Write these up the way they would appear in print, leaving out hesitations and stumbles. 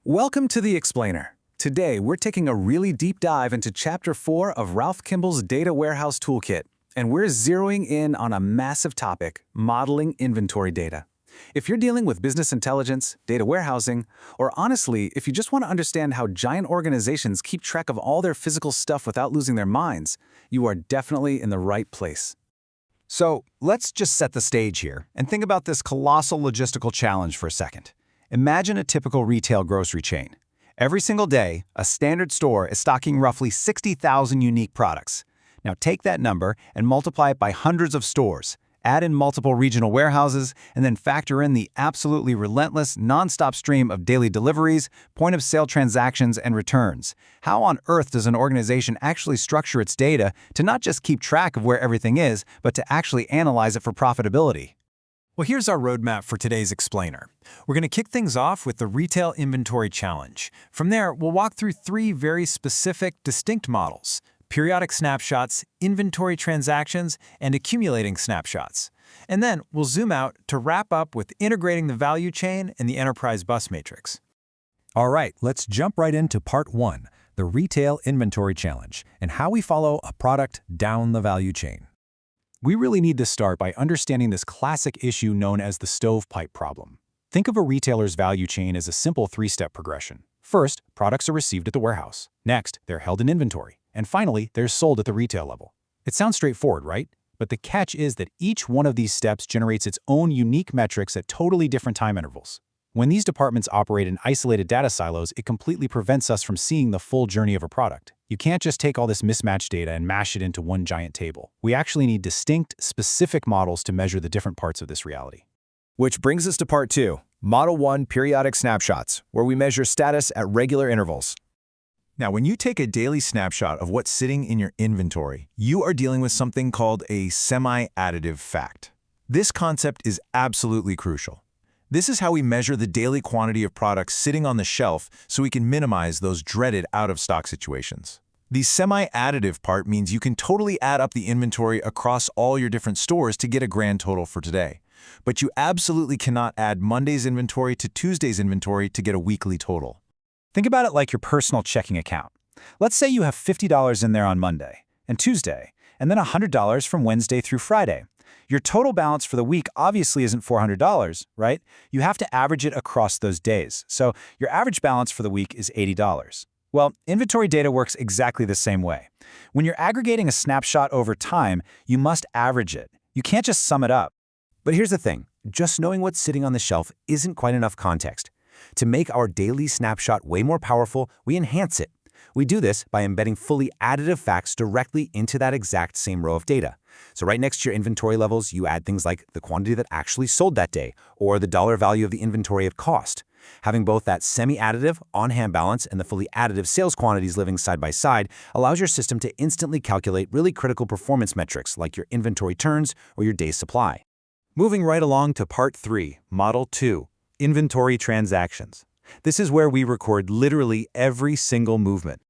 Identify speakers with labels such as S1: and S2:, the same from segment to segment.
S1: Welcome to The Explainer. Today, we're taking a really deep dive into Chapter 4 of Ralph Kimball's Data Warehouse Toolkit, and we're zeroing in on a massive topic, modeling inventory data. If you're dealing with business intelligence, data warehousing, or honestly, if you just want to understand how giant organizations keep track of all their physical stuff without losing their minds, you are definitely in the right place.
S2: So let's just set the stage here and think about this colossal logistical challenge for a second. Imagine a typical retail grocery chain. Every single day, a standard store is stocking roughly 60,000 unique products. Now take that number and multiply it by hundreds of stores. Add in multiple regional warehouses, and then factor in the absolutely relentless, nonstop stream of daily deliveries, point-of-sale transactions, and returns. How on earth does an organization actually structure its data to not just keep track of where everything is, but to actually analyze it for profitability?
S3: Well, here's our roadmap for today's explainer. We're going to kick things off with the Retail Inventory Challenge. From there, we'll walk through three very specific, distinct models: periodic snapshots, inventory transactions, and accumulating snapshots. And then we'll zoom out to wrap up with integrating the value chain and the enterprise bus matrix.
S4: All right, let's jump right into Part 1, the Retail Inventory Challenge, and how we follow a product down the value chain. We really need to start by understanding this classic issue known as the stovepipe problem. Think of a retailer's value chain as a simple three-step progression. First, products are received at the warehouse. Next, they're held in inventory. And finally, they're sold at the retail level. It sounds straightforward, right? But the catch is that each one of these steps generates its own unique metrics at totally different time intervals. When these departments operate in isolated data silos, it completely prevents us from seeing the full journey of a product. You can't just take all this mismatched data and mash it into one giant table. We actually need distinct, specific models to measure the different parts of this reality.
S2: Which brings us to Part 2, Model 1 Periodic Snapshots, where we measure status at regular intervals. Now, when you take a daily snapshot of what's sitting in your inventory, you are dealing with something called a semi-additive fact. This concept is absolutely crucial. This is how we measure the daily quantity of products sitting on the shelf so we can minimize those dreaded out-of-stock situations. The semi-additive part means you can totally add up the inventory across all your different stores to get a grand total for today. But you absolutely cannot add Monday's inventory to Tuesday's inventory to get a weekly total.
S4: Think about it like your personal checking account. Let's say you have $50 in there on Monday and Tuesday, and then $100 from Wednesday through Friday. Your total balance for the week obviously isn't $400, right? You have to average it across those days. So your average balance for the week is $80. Well, inventory data works exactly the same way. When you're aggregating a snapshot over time, you must average it. You can't just sum it up.
S5: But here's the thing, just knowing what's sitting on the shelf isn't quite enough context. To make our daily snapshot way more powerful, we enhance it. We do this by embedding fully additive facts directly into that exact same row of data. So right next to your inventory levels, you add things like the quantity that actually sold that day, or the dollar value of the inventory at cost. Having both that semi-additive on-hand balance and the fully additive sales quantities living side by side allows your system to instantly calculate really critical performance metrics like your inventory turns or your day's supply.
S1: Moving right along to Part 3, Model 2, Inventory Transactions. This is where we record literally every single movement.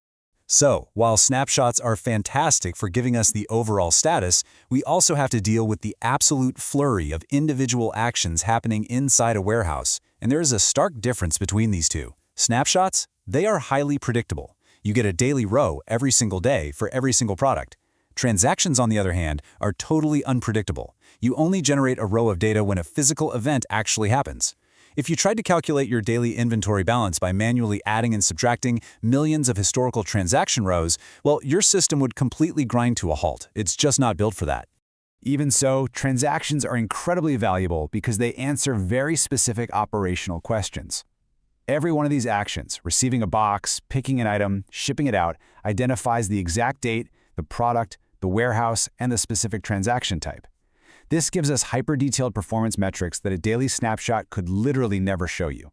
S4: So, while snapshots are fantastic for giving us the overall status, we also have to deal with the absolute flurry of individual actions happening inside a warehouse, and there is a stark difference between these two. Snapshots, they are highly predictable. You get a daily row every single day for every single product. Transactions, on the other hand, are totally unpredictable. You only generate a row of data when a physical event actually happens. If you tried to calculate your daily inventory balance by manually adding and subtracting millions of historical transaction rows, well, your system would completely grind to a halt. It's just not built for that.
S6: Even so, transactions are incredibly valuable because they answer very specific operational questions. Every one of these actions, receiving a box, picking an item, shipping it out, identifies the exact date, the product, the warehouse, and the specific transaction type. This gives us hyper-detailed performance metrics that a daily snapshot could literally never show you.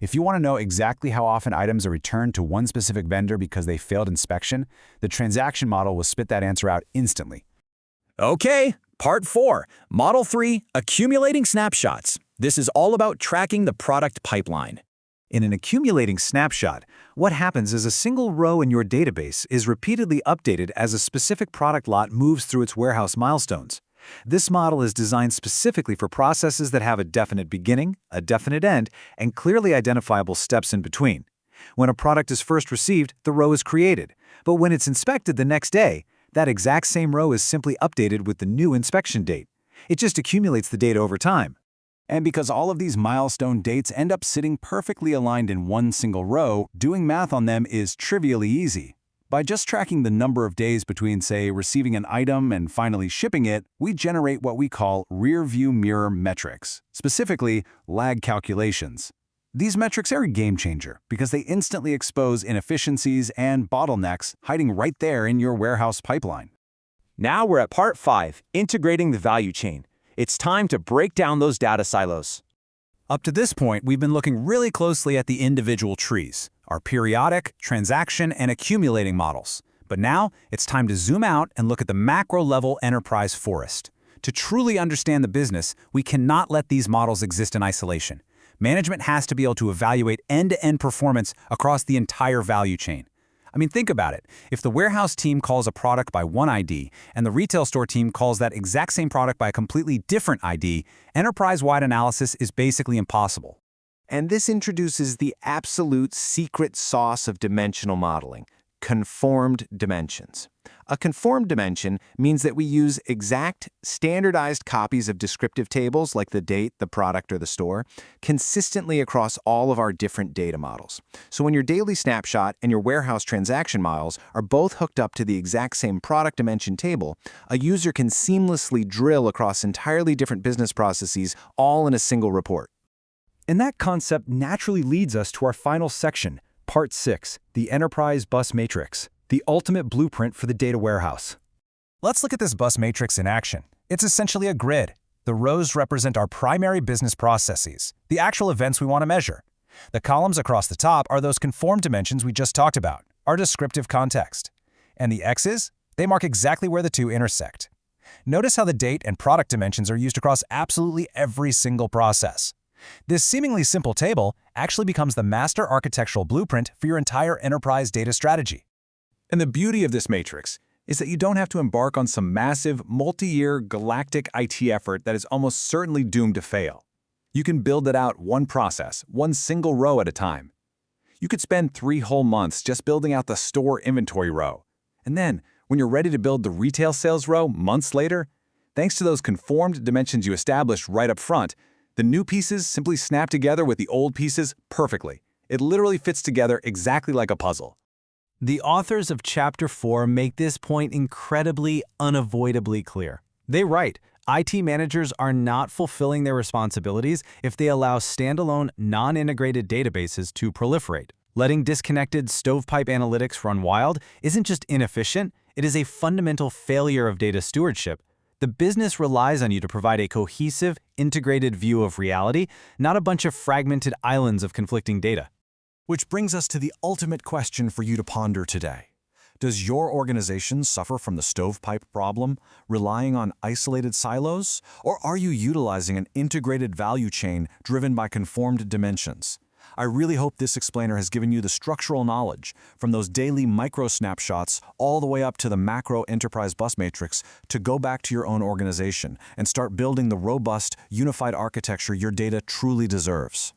S6: If you want to know exactly how often items are returned to one specific vendor because they failed inspection, the transaction model will spit that answer out instantly.
S7: Okay, Part 4, Model 3, Accumulating Snapshots. This is all about tracking the product pipeline.
S1: In an accumulating snapshot, what happens is a single row in your database is repeatedly updated as a specific product lot moves through its warehouse milestones. This model is designed specifically for processes that have a definite beginning, a definite end, and clearly identifiable steps in between. When a product is first received, the row is created. But when it's inspected the next day, that exact same row is simply updated with the new inspection date. It just accumulates the data over time.
S4: And because all of these milestone dates end up sitting perfectly aligned in one single row, doing math on them is trivially easy. By just tracking the number of days between, say, receiving an item and finally shipping it, we generate what we call rear-view mirror metrics, specifically lag calculations. These metrics are a game changer because they instantly expose inefficiencies and bottlenecks hiding right there in your warehouse pipeline.
S2: Now we're at part 5, integrating the value chain. It's time to break down those data silos.
S1: Up to this point, we've been looking really closely at the individual trees, our periodic, transaction, and accumulating models. But now, it's time to zoom out and look at the macro-level enterprise forest. To truly understand the business, we cannot let these models exist in isolation. Management has to be able to evaluate end-to-end performance across the entire value chain. I mean, think about it. If the warehouse team calls a product by one ID and the retail store team calls that exact same product by a completely different ID, enterprise-wide analysis is basically impossible.
S2: And this introduces the absolute secret sauce of dimensional modeling: conformed dimensions. A conformed dimension means that we use exact, standardized copies of descriptive tables like the date, the product, or the store, consistently across all of our different data models. So when your daily snapshot and your warehouse transaction models are both hooked up to the exact same product dimension table, a user can seamlessly drill across entirely different business processes all in a single report.
S4: And that concept naturally leads us to our final section, Part 6, the Enterprise Bus Matrix, the ultimate blueprint for the data warehouse.
S1: Let's look at this bus matrix in action. It's essentially a grid. The rows represent our primary business processes, the actual events we want to measure. The columns across the top are those conformed dimensions we just talked about, our descriptive context. And the X's? They mark exactly where the two intersect. Notice how the date and product dimensions are used across absolutely every single process. This seemingly simple table actually becomes the master architectural blueprint for your entire enterprise data strategy. And the beauty of this matrix is that you don't have to embark on some massive, multi-year, galactic IT effort that is almost certainly doomed to fail. You can build it out one process, one single row at a time. You could spend 3 whole months just building out the store inventory row. And then, when you're ready to build the retail sales row months later, thanks to those conformed dimensions you established right up front, the new pieces simply snap together with the old pieces perfectly. It literally fits together exactly like a puzzle.
S3: The authors of Chapter 4 make this point incredibly, unavoidably clear. They write, IT managers are not fulfilling their responsibilities if they allow standalone, non-integrated databases to proliferate. Letting disconnected stovepipe analytics run wild isn't just inefficient, it is a fundamental failure of data stewardship. The business relies on you to provide a cohesive, integrated view of reality, not a bunch of fragmented islands of conflicting data.
S4: Which brings us to the ultimate question for you to ponder today. Does your organization suffer from the stovepipe problem, relying on isolated silos, or are you utilizing an integrated value chain driven by conformed dimensions? I really hope this explainer has given you the structural knowledge, from those daily micro snapshots all the way up to the macro enterprise bus matrix, to go back to your own organization and start building the robust, unified architecture your data truly deserves.